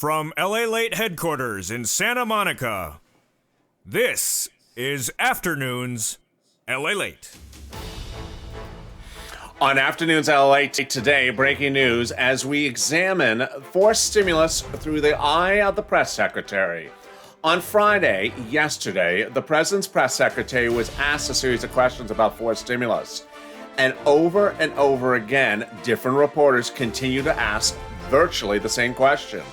From LALATE headquarters in Santa Monica, this is Afternoons LALATE. On Afternoons LALATE today, breaking news as we examine forced stimulus through the eye of the press secretary. On Friday, yesterday, the president's press secretary was asked a series of questions about forced stimulus. And over again, different reporters continue to ask virtually the same question.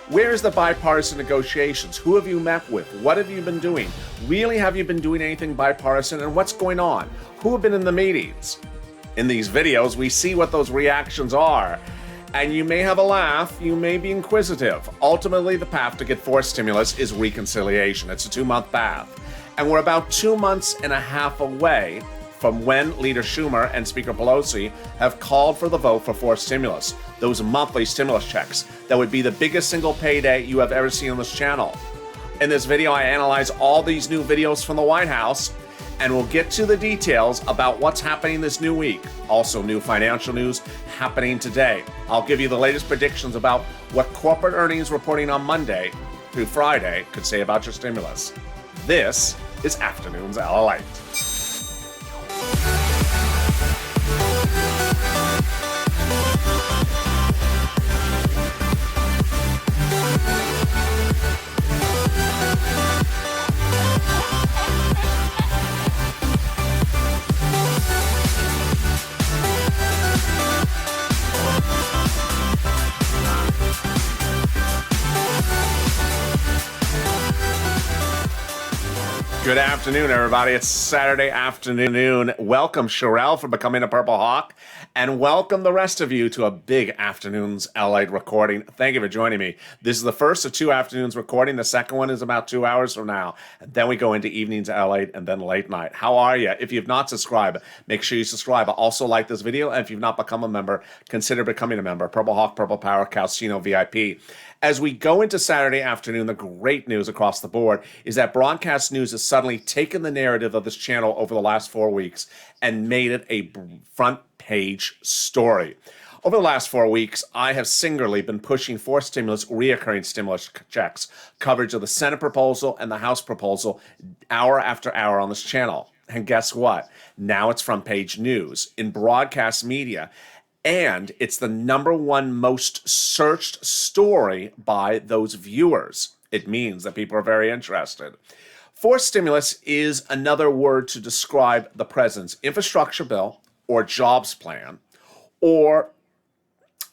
Where's the bipartisan negotiations? Who have you met with? What have you been doing? Really, have you been doing anything bipartisan? And what's going on? Who have been in the meetings? In these videos, we see what those reactions are. And you may have a laugh, you may be inquisitive. Ultimately, the path to get forced stimulus is reconciliation. It's a 2-month path. And we're about 2 months and a half away from when Leader Schumer and Speaker Pelosi have called for the vote for forced stimulus, those monthly stimulus checks that would be the biggest single payday you have ever seen on this channel. In this video, I analyze all these new videos from the White House, and we'll get to the details about what's happening this new week. Also, new financial news happening today. I'll give you the latest predictions about what corporate earnings reporting on Monday through Friday could say about your stimulus. This is Afternoons LALATE. Good afternoon, everybody. It's Saturday afternoon. Welcome, Sherelle, for becoming a Purple Hawk, and welcome the rest of you to a big Afternoons LALATE recording. Thank you for joining me. This is the first of 2 afternoons recording. The second one is about 2 hours from now, and then we go into evenings LALATE and then late night. How are you? If you've not subscribed, make sure you subscribe. Also like this video, and if you've not become a member, consider becoming a member. Purple Hawk, Purple Power, Calcino VIP. As we go into Saturday afternoon, the great news across the board is that Broadcast News has suddenly taken the narrative of this channel over the last 4 weeks and made it a front page story. Over the last 4 weeks, I have singularly been pushing forced stimulus, reoccurring stimulus checks, coverage of the Senate proposal and the House proposal hour after hour on this channel. And guess what? Now it's front page news in broadcast media. And it's the #1 most searched story by those viewers. It means that people are very interested. Forced stimulus is another word to describe the president's infrastructure bill or jobs plan or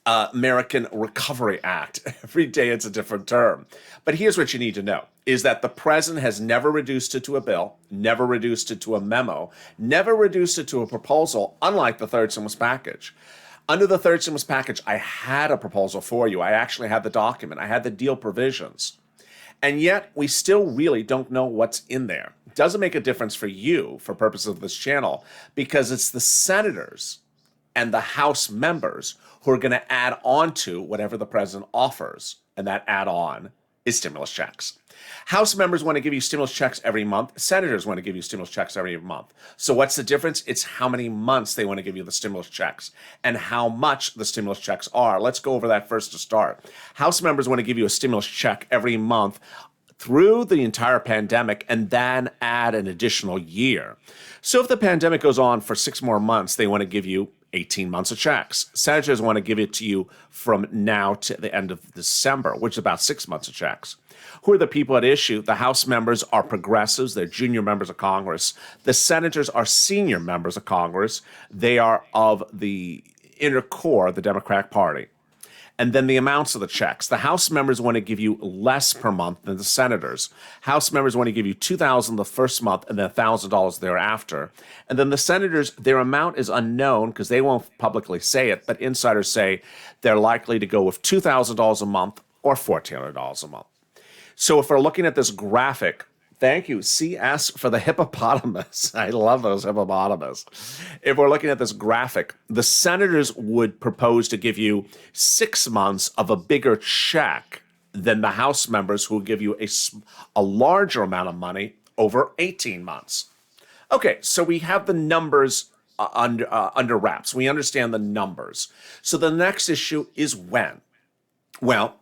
American Recovery Act. Every day it's a different term. But here's what you need to know, is that the president has never reduced it to a bill, never reduced it to a memo, never reduced it to a proposal, unlike the third stimulus package. Under the third stimulus package, I had a proposal for you. I actually had the document. I had the deal provisions. And yet, we still really don't know what's in there. It doesn't make a difference for you, for purposes of this channel, because it's the senators and the House members who are going to add on to whatever the president offers. And that add-on is stimulus checks. House members want to give you stimulus checks every month. Senators want to give you stimulus checks every month. So what's the difference? It's how many months they want to give you the stimulus checks and how much the stimulus checks are. Let's go over that first to start. House members want to give you a stimulus check every month through the entire pandemic and then add an additional year. So if the pandemic goes on for 6 more months, they want to give you 18 months of checks. Senators want to give it to you from now to the end of December, which is about 6 months of checks. Who are the people at issue? The House members are progressives. They're junior members of Congress. The senators are senior members of Congress. They are of the inner core of the Democratic Party. And then the amounts of the checks. The House members want to give you less per month than the senators. House members want to give you $2,000 the first month and then $1,000 thereafter. And then the senators, their amount is unknown because they won't publicly say it, but insiders say they're likely to go with $2,000 a month or $1,400 a month. So if we're looking at this graphic, thank you, CS for the hippopotamus. I love those hippopotamus. If we're looking at this graphic, the senators would propose to give you 6 months of a bigger check than the House members who will give you a larger amount of money over 18 months. Okay, so we have the numbers under wraps. We understand the numbers. So the next issue is when. Well,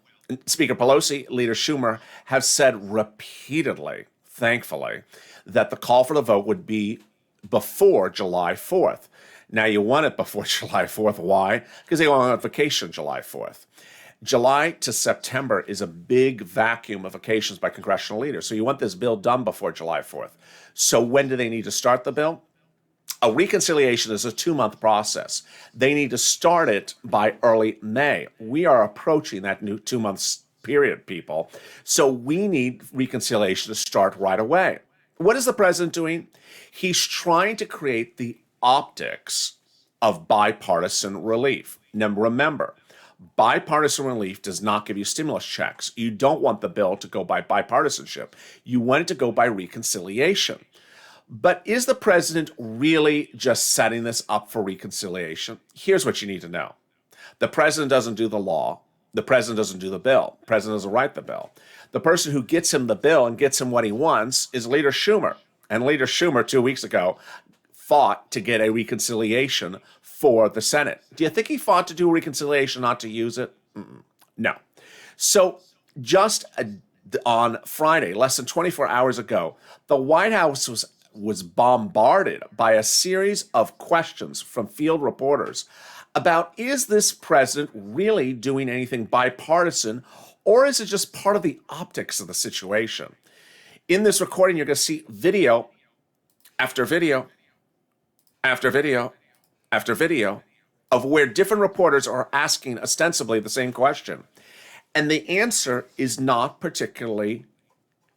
Speaker Pelosi, Leader Schumer have said repeatedly, thankfully, that the call for the vote would be before July 4th. Now, you want it before July 4th. Why? Because they want on vacation July 4th. July to September is a big vacuum of vacations by congressional leaders. So you want this bill done before July 4th. So when do they need to start the bill? A reconciliation is a 2-month process. They need to start it by early May. We are approaching that new 2-month period, people. So we need reconciliation to start right away. What is the president doing? He's trying to create the optics of bipartisan relief. Now, remember, bipartisan relief does not give you stimulus checks. You don't want the bill to go by bipartisanship. You want it to go by reconciliation. But is the president really just setting this up for reconciliation? Here's what you need to know. The president doesn't do the law. The president doesn't do the bill. The president doesn't write the bill. The person who gets him the bill and gets him what he wants is Leader Schumer. And Leader Schumer 2 weeks ago fought to get a reconciliation for the Senate. Do you think he fought to do a reconciliation, not to use it? No. So just on Friday, less than 24 hours ago, the White House was bombarded by a series of questions from field reporters about, is this president really doing anything bipartisan, or is it just part of the optics of the situation? In this recording, you're going to see video after video after video after video of where different reporters are asking ostensibly the same question. And the answer is not particularly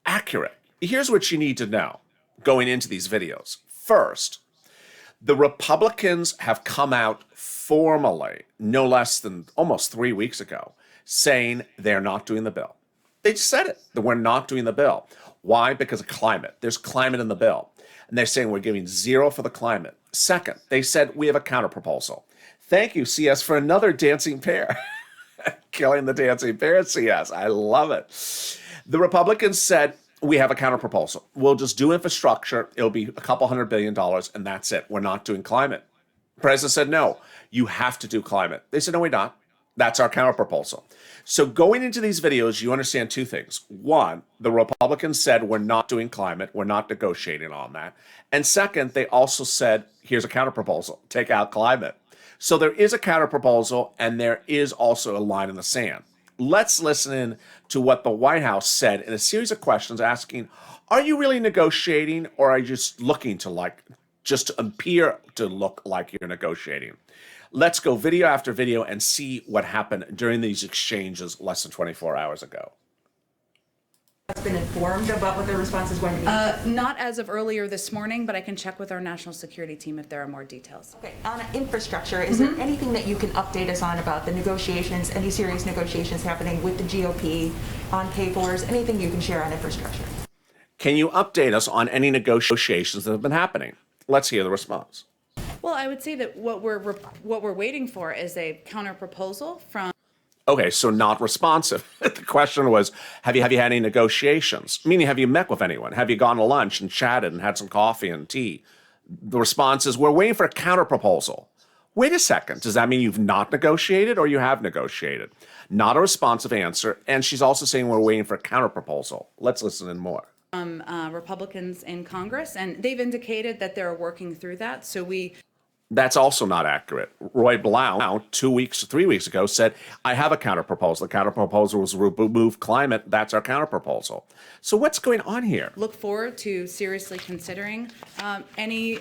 accurate. Here's what you need to know going into these videos. First, the Republicans have come out formally, no less than almost 3 weeks ago, saying they're not doing the bill. They just said it, that we're not doing the bill. Why? Because of climate. There's climate in the bill. And they're saying we're giving 0 for the climate. Second, they said we have a counterproposal. Thank you, CS, for another dancing pair. Killing the dancing pair, CS. I love it. The Republicans said we have a counterproposal. We'll just do infrastructure. It'll be a couple $100 billion, and that's it. We're not doing climate. The president said, no, you have to do climate. They said, no, we're not. That's our counterproposal. So going into these videos, you understand 2 things. One, the Republicans said we're not doing climate. We're not negotiating on that. And second, they also said, here's a counterproposal. Take out climate. So there is a counterproposal, and there is also a line in the sand. Let's listen in to what the White House said in a series of questions asking, are you really negotiating, or are you just looking to just appear to look like you're negotiating? Let's go video after video and see what happened during these exchanges less than 24 hours ago. Has been informed about what their response is going to be? Not as of earlier this morning, but I can check with our national security team if there are more details. Okay, on infrastructure, is there anything that you can update us on about the negotiations, any serious negotiations happening with the GOP on pay-fors, anything you can share on infrastructure? Can you update us on any negotiations that have been happening? Let's hear the response. Well, I would say that what we're waiting for is a counter proposal from. Okay, so not responsive. The question was, have you had any negotiations? Meaning, have you met with anyone? Have you gone to lunch and chatted and had some coffee and tea? The response is, we're waiting for a counterproposal. Wait a second. Does that mean you've not negotiated or you have negotiated? Not a responsive answer. And she's also saying we're waiting for a counterproposal. Let's listen in more. Republicans in Congress, and they've indicated that they're working through that. So That's also not accurate. Roy Blau, 3 weeks ago, said, I have a counterproposal. The counterproposal was remove climate. That's our counterproposal. So what's going on here? look forward to seriously considering any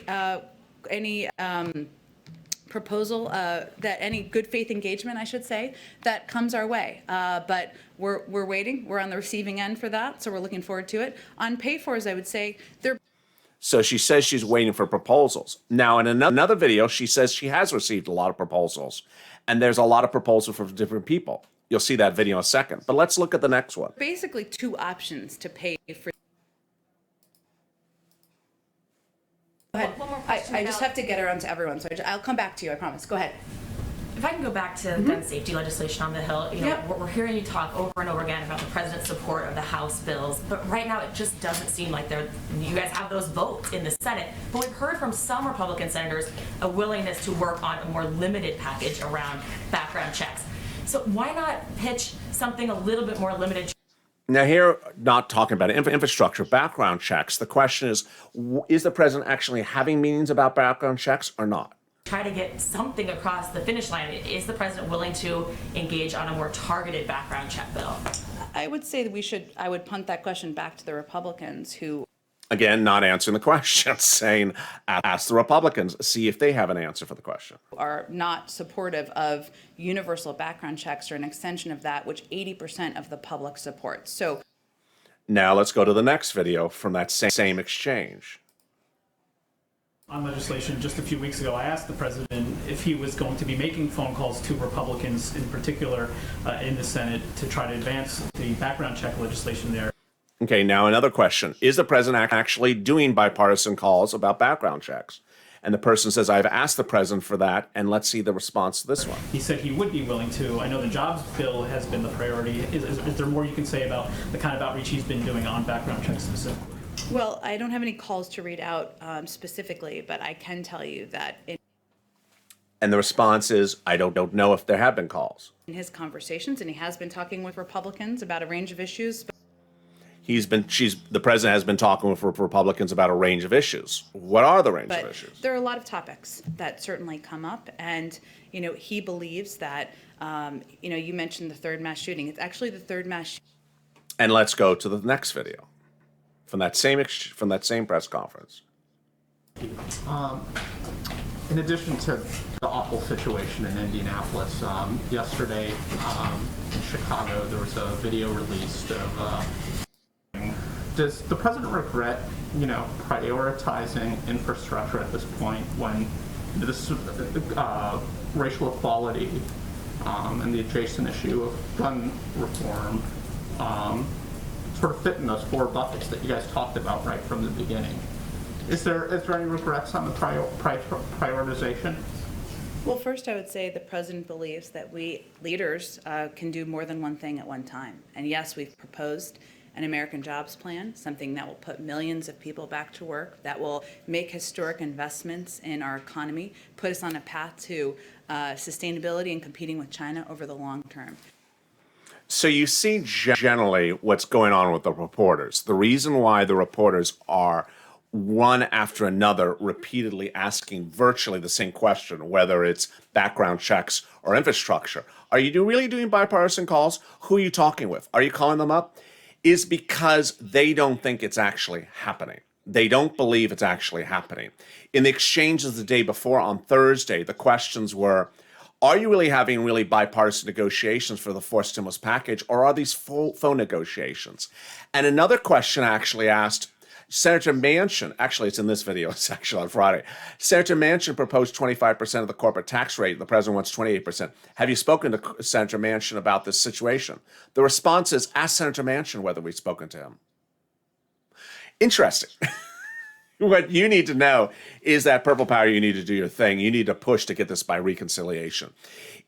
proposal, that any good faith engagement, I should say, that comes our way. But we're waiting. We're on the receiving end for that, so we're looking forward to it. On pay-fors, I would say So she says she's waiting for proposals. Now, in another video, she says she has received a lot of proposals, and there's a lot of proposals from different people. You'll see that video in a second. But let's look at the next one. basically 2 options to pay for. Go ahead. One more question I just about- have to get around to everyone, so I'll come back to you, I promise. Go ahead. If I can go back to gun safety legislation on the Hill, Yep. we're hearing you talk over and over again about the president's support of the House bills, but right now it just doesn't seem like you guys have those votes in the Senate. But we've heard from some Republican senators a willingness to work on a more limited package around background checks. So why not pitch something a little bit more limited? Now here, not talking about infrastructure, background checks. The question is the president actually having meetings about background checks or not? Try to get something across the finish line. Is the president willing to engage on a more targeted background check bill? I would say that I would punt that question back to the Republicans who. Again, not answering the question, saying, ask the Republicans, see if they have an answer for the question. Are not supportive of universal background checks or an extension of that, which 80% of the public supports. So now let's go to the next video from that same exchange. On legislation, just a few weeks ago, I asked the president if he was going to be making phone calls to Republicans in particular in the Senate to try to advance the background check legislation there. Okay, now another question. Is the president actually doing bipartisan calls about background checks? And the person says, I've asked the president for that, and let's see the response to this one. He said he would be willing to. I know the jobs bill has been the priority. Is there more you can say about the kind of outreach he's been doing on background checks specifically? Well, I don't have any calls to read out specifically, but I can tell you that and the response is, I don't know if there have been calls. in his conversations, and he has been talking with Republicans about a range of issues. The president has been talking with Republicans about a range of issues. What are the range of But issues? there are a lot of topics that certainly come up, and he believes that you mentioned the third mass shooting. It's actually the third mass. And let's go to the next video from that same press conference. In addition to the awful situation in Indianapolis, yesterday in Chicago there was a video released of. Does the president regret, prioritizing infrastructure at this point when this racial equality and the adjacent issue of gun reform sort of fit in those four buckets that you guys talked about right from the beginning? Is there any regrets on the prioritization? Well, first I would say the president believes that we leaders can do more than one thing at one time. And yes, we've proposed an American Jobs Plan, something that will put millions of people back to work, that will make historic investments in our economy, put us on a path to sustainability and competing with China over the long term. So you see generally what's going on with the reporters. The reason why the reporters are one after another repeatedly asking virtually the same question, whether it's background checks or infrastructure. Are you really doing bipartisan calls? Who are you talking with? Are you calling them up? Is because they don't think it's actually happening. They don't believe it's actually happening. In the exchanges the day before on Thursday, the questions were, are you really having bipartisan negotiations for the fourth stimulus package, or are these phone negotiations? And another question actually asked, Senator Manchin, actually it's in this video, it's actually on Friday. Senator Manchin proposed 25% of the corporate tax rate. The president wants 28%. Have you spoken to Senator Manchin about this situation? The response is, ask Senator Manchin whether we've spoken to him. Interesting. What you need to know is that Purple Power, you need to do your thing. You need to push to get this by reconciliation.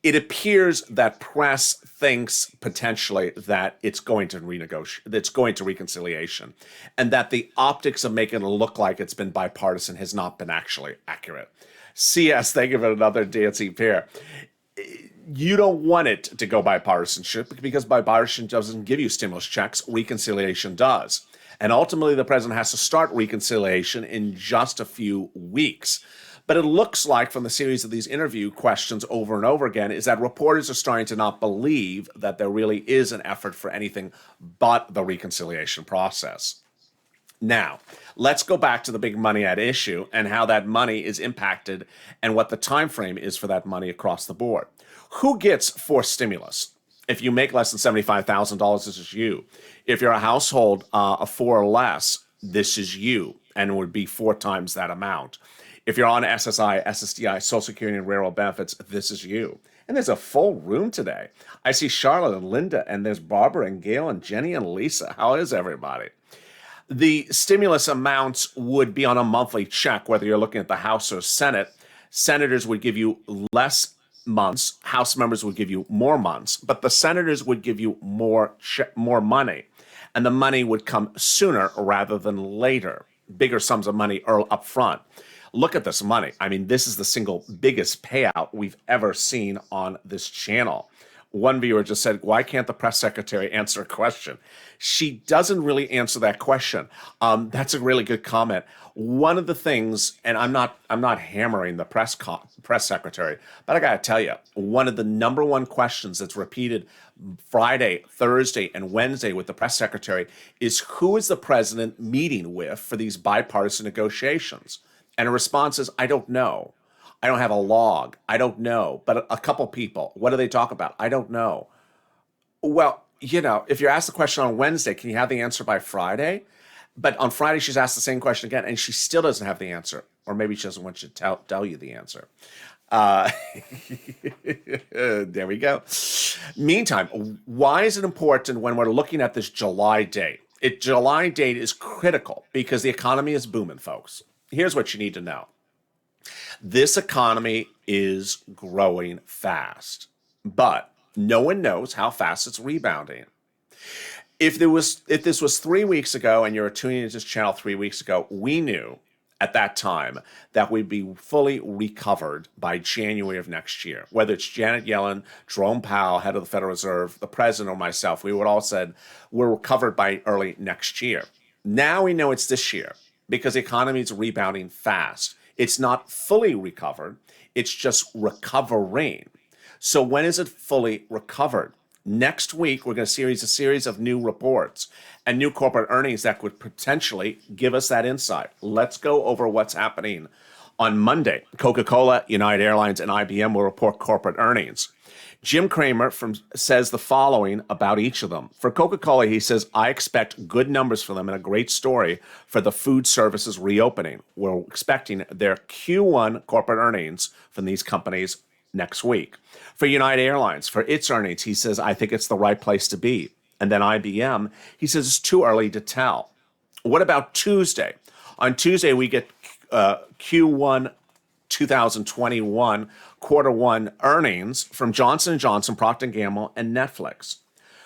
It appears that press thinks potentially that it's going to renegotiate, it's going to reconciliation, and that the optics of making it look like it's been bipartisan has not been actually accurate. CS, they give it another dancing pair. You don't want it to go bipartisanship because bipartisan doesn't give you stimulus checks, reconciliation does. And ultimately, the president has to start reconciliation in just a few weeks. But it looks like from the series of these interview questions over and over again is that reporters are starting to not believe that there really is an effort for anything but the reconciliation process. Now, let's go back to the big money at issue and how that money is impacted and what the time frame is for that money across the board. Who gets forced stimulus? If you make less than $75,000, this is you. If you're a household of four or less, this is you, and it would be 4 times that amount. If you're on SSI, SSDI, Social Security, and Railroad benefits, this is you. And there's a full room today. I see Charlotte and Linda, and there's Barbara and Gail and Jenny and Lisa. How is everybody? The stimulus amounts would be on a monthly check, whether you're looking at the House or Senate. Senators would give you less months. House members would give you more months, but the senators would give you more money, and the money would come sooner rather than later. Bigger sums of money up front. Look at this money. I mean, this is the single biggest payout we've ever seen on this channel. One viewer just said, why can't the press secretary answer a question? She doesn't really answer that question. That's a really good comment. One of the things, and I'm not hammering the press secretary, but I got to tell you, one of the number one questions that's repeated Friday, Thursday, and Wednesday with the press secretary is, who is the president meeting with for these bipartisan negotiations? And her response is, I don't know. I don't have a log. I don't know. But a couple people. What do they talk about? I don't know. Well, if you're asked the question on Wednesday, can you have the answer by Friday? But on Friday, she's asked the same question again, and she still doesn't have the answer. Or maybe she doesn't want you to tell you the answer. There we go. Meantime, why is it important when we're looking at this July date? July date is critical because the economy is booming, folks. Here's what you need to know. This economy is growing fast, but no one knows how fast it's rebounding. If this was 3 weeks ago and you were tuning into this channel 3 weeks ago, we knew at that time that we'd be fully recovered by January of next year. Whether it's Janet Yellen, Jerome Powell, head of the Federal Reserve, the president, or myself, we would all said we're recovered by early next year. Now we know it's this year because the economy is rebounding fast. It's not fully recovered. It's just recovering. So when is it fully recovered? Next week, we're going to see a series of new reports and new corporate earnings that could potentially give us that insight. Let's go over what's happening. On Monday, Coca-Cola, United Airlines, and IBM will report corporate earnings. Jim Cramer says the following about each of them. For Coca-Cola, he says, I expect good numbers for them and a great story for the food services reopening. We're expecting their Q1 corporate earnings from these companies next week. For United Airlines, for its earnings, he says, I think it's the right place to be. And then IBM, he says it's too early to tell. What about Tuesday? On Tuesday, we get Q1 2021 quarter one earnings from Johnson & Johnson, Procter & Gamble, and Netflix.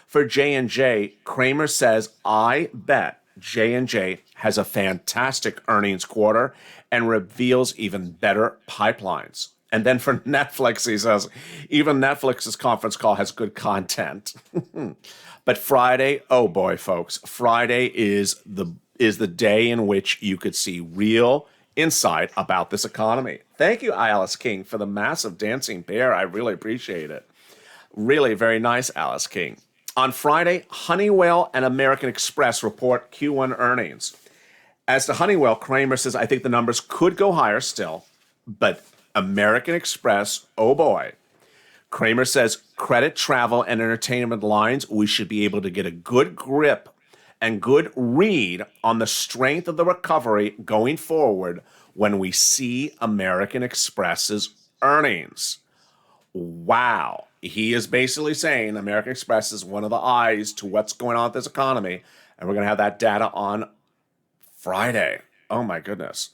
For J&J, Cramer says, I bet J&J has a fantastic earnings quarter and reveals even better pipelines. And then for Netflix, he says, even Netflix's conference call has good content. But Friday, oh boy, folks, Friday is the day in which you could see real insight about this economy. Thank you, Alice King, for the massive dancing bear. I really appreciate it. Really very nice, Alice King. On Friday, Honeywell and American Express report Q1 earnings. As to Honeywell, Cramer says, I think the numbers could go higher still, but American Express, oh boy. Cramer says, credit, travel, and entertainment lines, we should be able to get a good grip and good read on the strength of the recovery going forward when we see American Express's earnings. Wow. He is basically saying American Express is one of the eyes to what's going on with this economy, and we're going to have that data on Friday. Oh my goodness.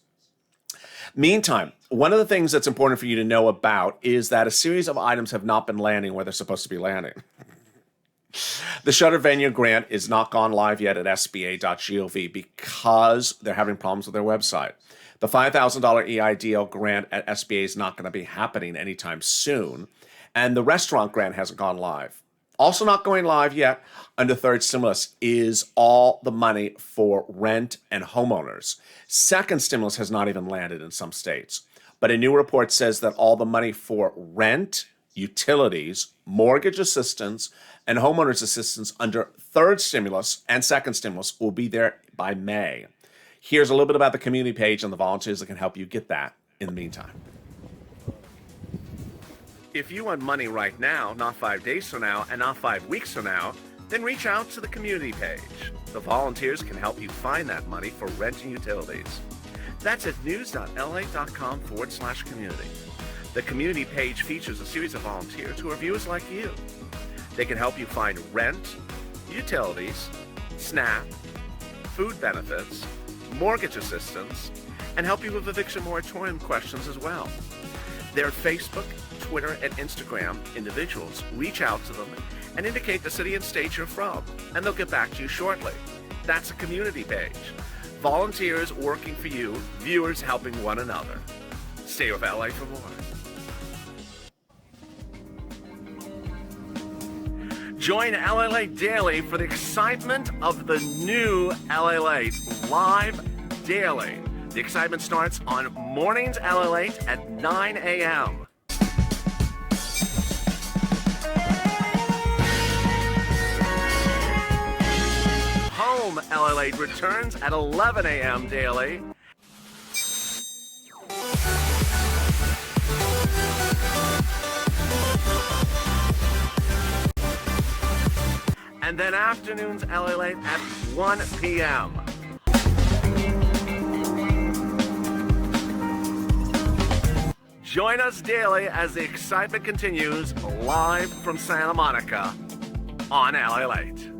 Meantime, one of the things that's important for you to know about is that a series of items have not been landing where they're supposed to be landing. The Shutter Venue grant is not gone live yet at sba.gov because they're having problems with their website. The $5,000 EIDL grant at SBA is not going to be happening anytime soon. And the restaurant grant hasn't gone live. Also not going live yet under third stimulus is all the money for rent and homeowners. Second stimulus has not even landed in some states. But a new report says that all the money for rent, utilities, mortgage assistance, and homeowners assistance under third stimulus and second stimulus will be there by May. Here's a little bit about the community page and the volunteers that can help you get that in the meantime. If you want money right now, not 5 days from now, and not 5 weeks from now, then reach out to the community page. The volunteers can help you find that money for rent and utilities. That's at news.la.com/community. The community page features a series of volunteers who are viewers like you. They can help you find rent, utilities, SNAP, food benefits, mortgage assistance, and help you with eviction moratorium questions as well. Their Facebook, Twitter, and Instagram individuals reach out to them and indicate the city and state you're from, and they'll get back to you shortly. That's a community page. Volunteers working for you, viewers helping one another. Stay with LA for more. Join LALATE Daily for the excitement of the new LALATE live daily. The excitement starts on mornings LALATE at 9 a.m. Home LALATE returns at 11 a.m. daily. And then afternoons LALATE at 1 p.m. Join us daily as the excitement continues live from Santa Monica on LALATE.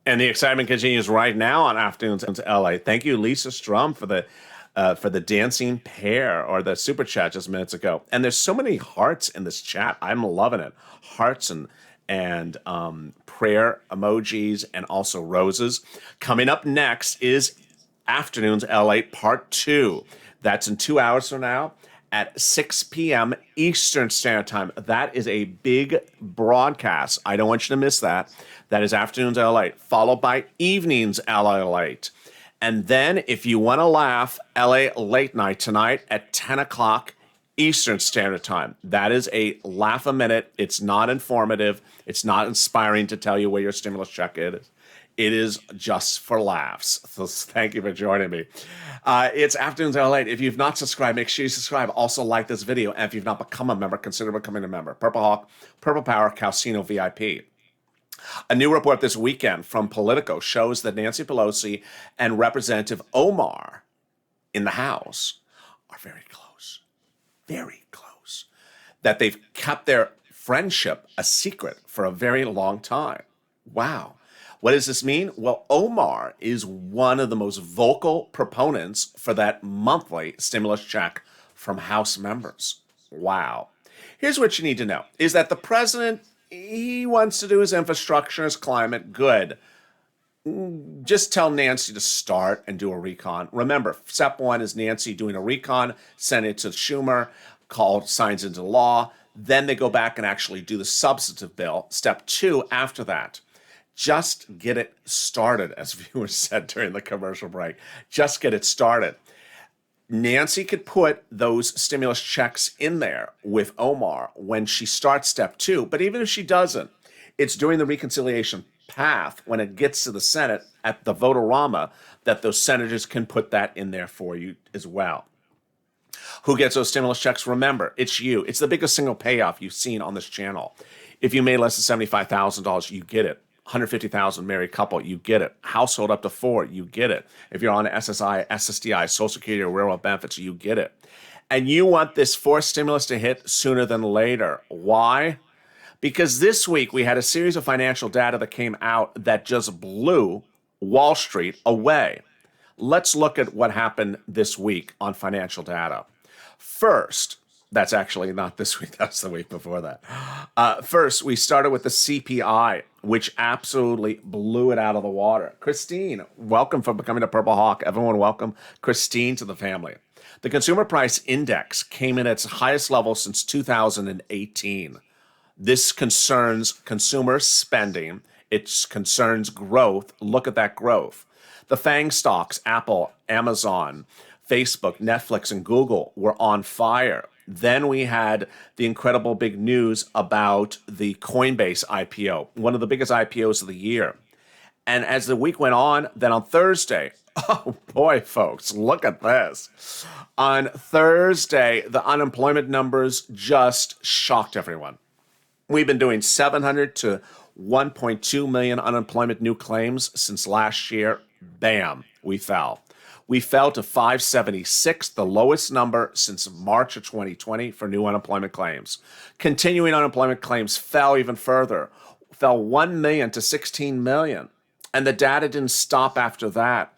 And the excitement continues right now on Afternoons LA. Thank you, Lisa Strum, for the dancing pair or the super chat just minutes ago. And there's so many hearts in this chat. I'm loving it. Hearts and prayer emojis and also roses. Coming up next is Afternoons LA Part 2. That's in 2 hours from now at 6 p.m. Eastern Standard Time. That is a big broadcast. I don't want you to miss that. That is Afternoons LA, followed by Evenings LALATE. And then if you want to laugh, LA Late Night tonight at 10 o'clock Eastern Standard Time. That is a laugh a minute. It's not informative. It's not inspiring to tell you where your stimulus check is. It is just for laughs. So thank you for joining me. It's Afternoons LA. If you've not subscribed, make sure you subscribe. Also like this video. And if you've not become a member, consider becoming a member. Purple Hawk, Purple Power, Calcino VIP. A new report this weekend from Politico shows that Nancy Pelosi and Representative Omar in the House are very close. Very close. That they've kept their friendship a secret for a very long time. Wow. What does this mean? Well, Omar is one of the most vocal proponents for that monthly stimulus check from House members. Wow. Here's what you need to know, is that the president, he wants to do his infrastructure, his climate, good. Just tell Nancy to start and do a recon. Remember, step one is Nancy doing a recon, send it to Schumer, signs into law. Then they go back and actually do the substantive bill. Step two, after that, just get it started, as viewers said during the commercial break. Just get it started. Nancy could put those stimulus checks in there with Omar when she starts step two. But even if she doesn't, it's during the reconciliation path when it gets to the Senate at the vote-a-rama that those senators can put that in there for you as well. Who gets those stimulus checks? Remember, it's you. It's the biggest single payoff you've seen on this channel. If you made less than $75,000, you get it. 150,000 married couple, you get it. Household up to 4, you get it. If you're on SSI, SSDI, Social Security, or railroad benefits, you get it. And you want this forced stimulus to hit sooner than later. Why? Because this week we had a series of financial data that came out that just blew Wall Street away. Let's look at what happened this week on financial data. First, that's actually not this week, that's the week before that. First, we started with the CPI, which absolutely blew it out of the water. Christine, welcome for becoming a Purple Hawk. Everyone welcome Christine to the family. The Consumer Price Index came in at its highest level since 2018. This concerns consumer spending. It concerns growth. Look at that growth. The FANG stocks, Apple, Amazon, Facebook, Netflix, and Google were on fire. Then we had the incredible big news about the Coinbase IPO, one of the biggest IPOs of the year. And as the week went on, then on Thursday, oh boy, folks, look at this. On Thursday, the unemployment numbers just shocked everyone. We've been doing 700 to 1.2 million unemployment new claims since last year. Bam, we fell. We fell to 576, the lowest number since March of 2020 for new unemployment claims. Continuing unemployment claims fell even further, fell 1 million to 16 million. And the data didn't stop after that.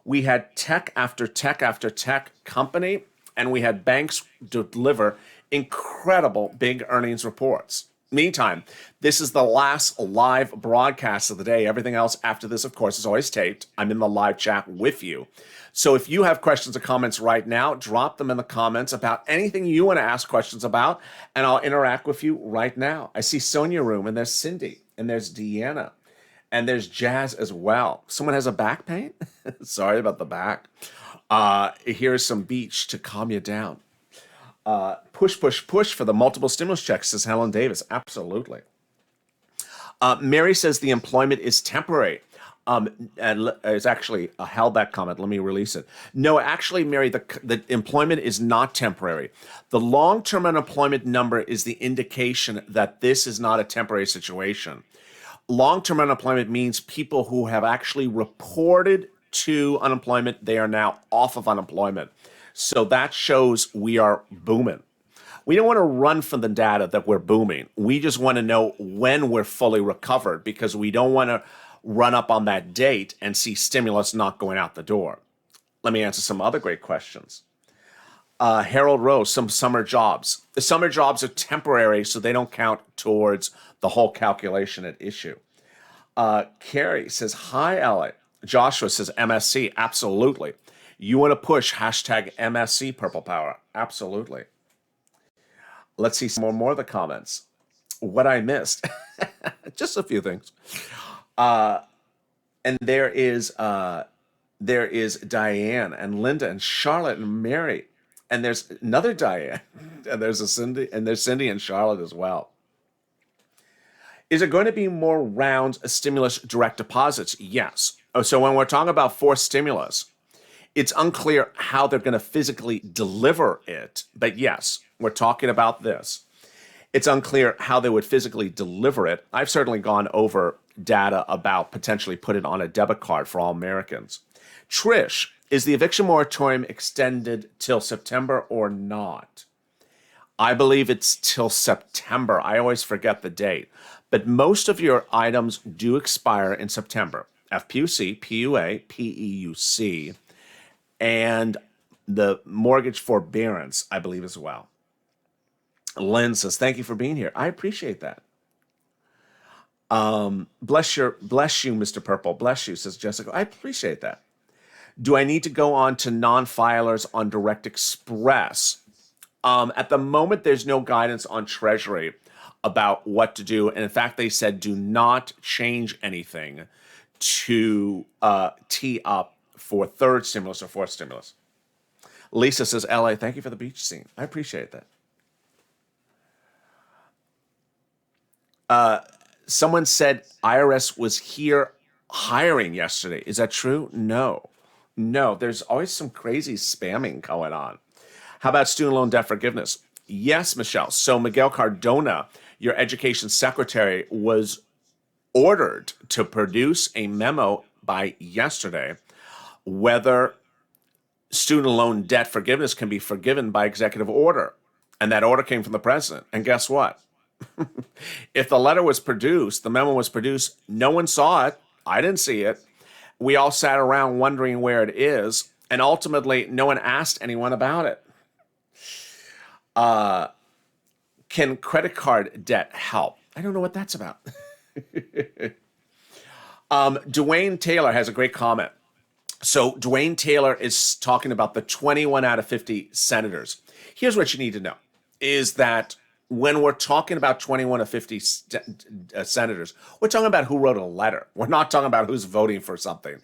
We had tech after tech after tech company, and we had banks deliver incredible big earnings reports. Meantime, this is the last live broadcast of the day. Everything else after this, of course, is always taped. I'm in the live chat with you. So if you have questions or comments right now, drop them in the comments about anything you want to ask questions about, and I'll interact with you right now. I see Sonia Room, and there's Cindy, And there's Deanna. And there's Jazz as well. Someone has a back pain? Sorry about the back. Here's some beach to calm you down. Push, push, push for the multiple stimulus checks, says Helen Davis. Absolutely. Mary says the employment is temporary. And it's actually a held-back comment. Let me release it. No, actually, Mary, the employment is not temporary. The long-term unemployment number is the indication that this is not a temporary situation. Long-term unemployment means people who have actually reported to unemployment, they are now off of unemployment. So that shows we are booming. We don't want to run from the data that we're booming. We just want to know when we're fully recovered, because we don't want to run up on that date and see stimulus not going out the door. Let me answer some other great questions. Harold Rose, some summer jobs. The summer jobs are temporary, so they don't count towards the whole calculation at issue. Carrie says, hi, Elliot. Joshua says, MSC. Absolutely. You want to push hashtag MSC Purple Power. Absolutely. Let's see some more of the comments. What I missed. Just a few things. And there is Diane and Linda and Charlotte and Mary. And there's another Diane. And there's Cindy and Charlotte as well. Is there going to be more rounds of stimulus direct deposits? Yes. So when we're talking about forced stimulus, it's unclear how they're going to physically deliver it. But yes, we're talking about this. It's unclear how they would physically deliver it. I've certainly gone over data about potentially put it on a debit card for all Americans. Trish, is the eviction moratorium extended till September or not? I believe it's till September. I always forget the date. But most of your items do expire in September. FPUC, PUA, PEUC, and the mortgage forbearance, I believe, as well. Lynn says, thank you for being here. I appreciate that. Bless you, Mr. Purple. Bless you, says Jessica. I appreciate that. Do I need to go on to non-filers on Direct Express? At the moment, there's no guidance on Treasury about what to do. And in fact, they said do not change anything to tee up for third stimulus or fourth stimulus. Lisa says, LA, thank you for the beach scene. I appreciate that. Someone said IRS was here hiring yesterday. Is that true? No. There's always some crazy spamming going on. How about student loan debt forgiveness? Yes, Michelle. So Miguel Cardona, your education secretary, was ordered to produce a memo by yesterday whether student loan debt forgiveness can be forgiven by executive order. And that order came from the president. And guess what? If the letter was produced, the memo was produced, no one saw it. I didn't see it. We all sat around wondering where it is. And ultimately, no one asked anyone about it. Can credit card debt help? I don't know what that's about. Dwayne Taylor has a great comment. So Dwayne Taylor is talking about the 21 out of 50 senators. Here's what you need to know, is that when we're talking about 21 of 50 senators, we're talking about who wrote a letter. We're not talking about who's voting for something.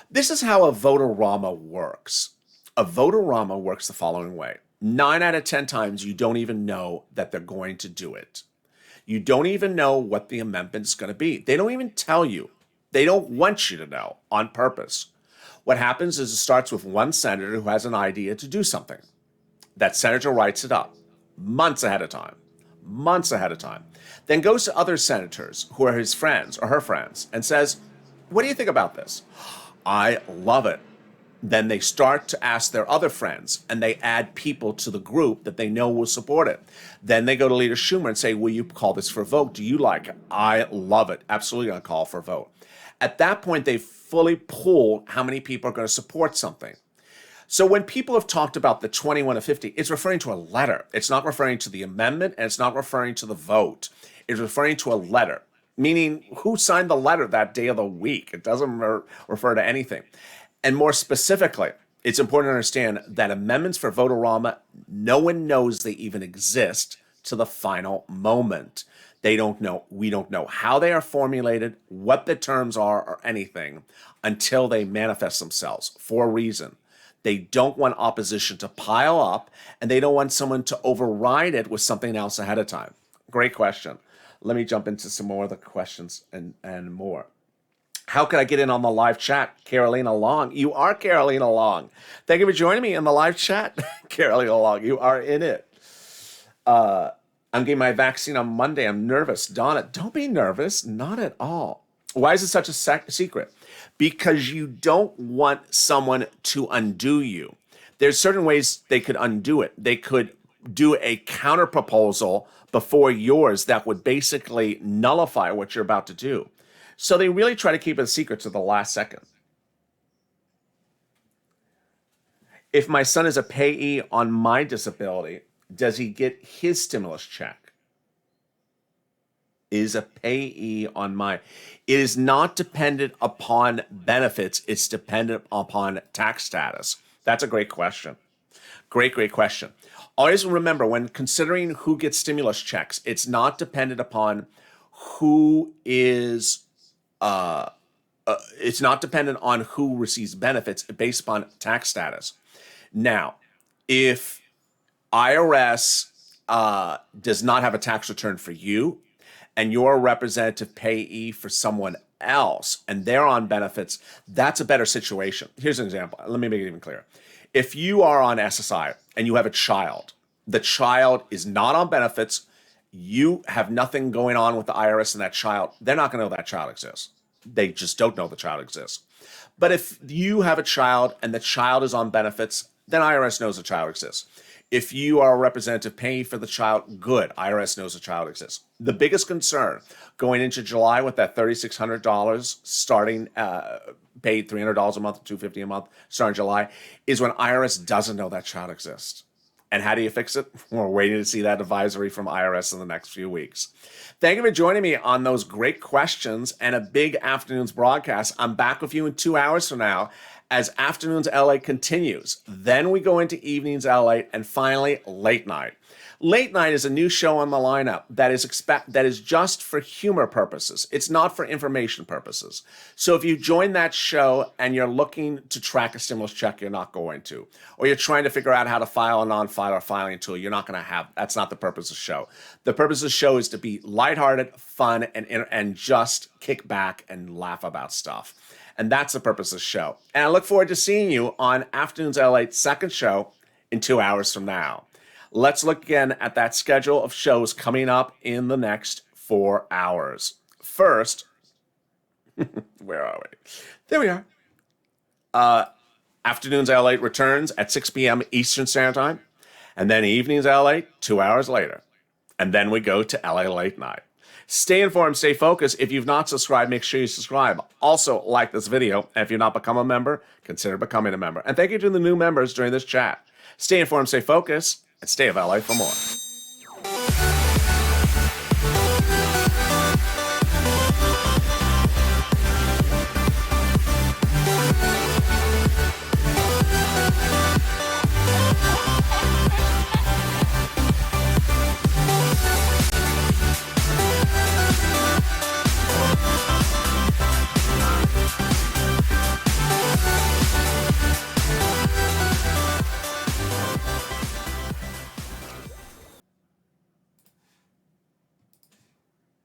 This is how a voter-rama works. A voter-rama works the following way. 9 out of 10 times, you don't even know that they're going to do it. You don't even know what the amendment is going to be. They don't even tell you. They don't want you to know on purpose. What happens is it starts with one senator who has an idea to do something. That senator writes it up months ahead of time. Then goes to other senators who are his friends or her friends and says, what do you think about this? I love it. Then they start to ask their other friends, and they add people to the group that they know will support it. Then they go to Leader Schumer and say, will you call this for a vote? Do you like it? I love it. Absolutely going to call for a vote. At that point, they fully pull how many people are going to support something. So when people have talked about the 21 of 50, it's referring to a letter. It's not referring to the amendment, and it's not referring to the vote. It's referring to a letter, meaning who signed the letter that day of the week. It doesn't refer to anything. And more specifically, it's important to understand that amendments for voter-rama, no one knows they even exist to the final moment. They don't know. We don't know how they are formulated, what the terms are, or anything until they manifest themselves for a reason. They don't want opposition to pile up, and they don't want someone to override it with something else ahead of time. Great question. Let me jump into some more of the questions and more. How can I get in on the live chat? Carolina Long. You are Carolina Long. Thank you for joining me in the live chat. Carolina Long, you are in it. I'm getting my vaccine on Monday. I'm nervous. Donna, don't be nervous. Not at all. Why is it such a secret? Because you don't want someone to undo you. There's certain ways they could undo it. They could do a counter proposal before yours that would basically nullify what you're about to do. So they really try to keep it a secret to the last second. If my son is a payee on my disability, does he get his stimulus check? Is a payee on my... It is not dependent upon benefits. It's dependent upon tax status. That's a great question. Great question. Always remember, when considering who gets stimulus checks, it's not dependent upon who is... it's not dependent on who receives benefits based upon tax status. Now, if IRS does not have a tax return for you, and you're a representative payee for someone else, and they're on benefits, that's a better situation. Here's an example. Let me make it even clearer. If you are on SSI and you have a child, the child is not on benefits, you have nothing going on with the IRS and that child, they're not going to know that child exists. They just don't know the child exists. But if you have a child and the child is on benefits, then IRS knows the child exists. If you are a representative paying for the child, good. IRS knows the child exists. The biggest concern going into July with that $3,600 starting paid $300 a month, $250 a month starting July, is when IRS doesn't know that child exists. And how do you fix it? We're waiting to see that advisory from IRS in the next few weeks. Thank you for joining me on those great questions and a big afternoon's broadcast. I'm back with you in 2 hours from now as Afternoons LA continues. Then we go into Evenings LA, and finally, Late Night. Late Night is a new show on the lineup that is just for humor purposes. It's not for information purposes. So if you join that show and you're looking to track a stimulus check, you're not going to. Or you're trying to figure out how to file a non-file or filing tool, you're not going to have. That's not the purpose of the show. The purpose of the show is to be lighthearted, fun, and just kick back and laugh about stuff. And that's the purpose of the show. And I look forward to seeing you on Afternoons LA's second show in 2 hours from now. Let's look again at that schedule of shows coming up in the next 4 hours. First, where are we? There we are. Afternoons LA returns at 6 p.m. Eastern Standard Time. And then Evenings LA 2 hours later. And then we go to LA Late Night. Stay informed, stay focused. If you've not subscribed, make sure you subscribe. Also, like this video. And if you've not become a member, consider becoming a member. And thank you to the new members during this chat. Stay informed, stay focused, and stay of LA for more.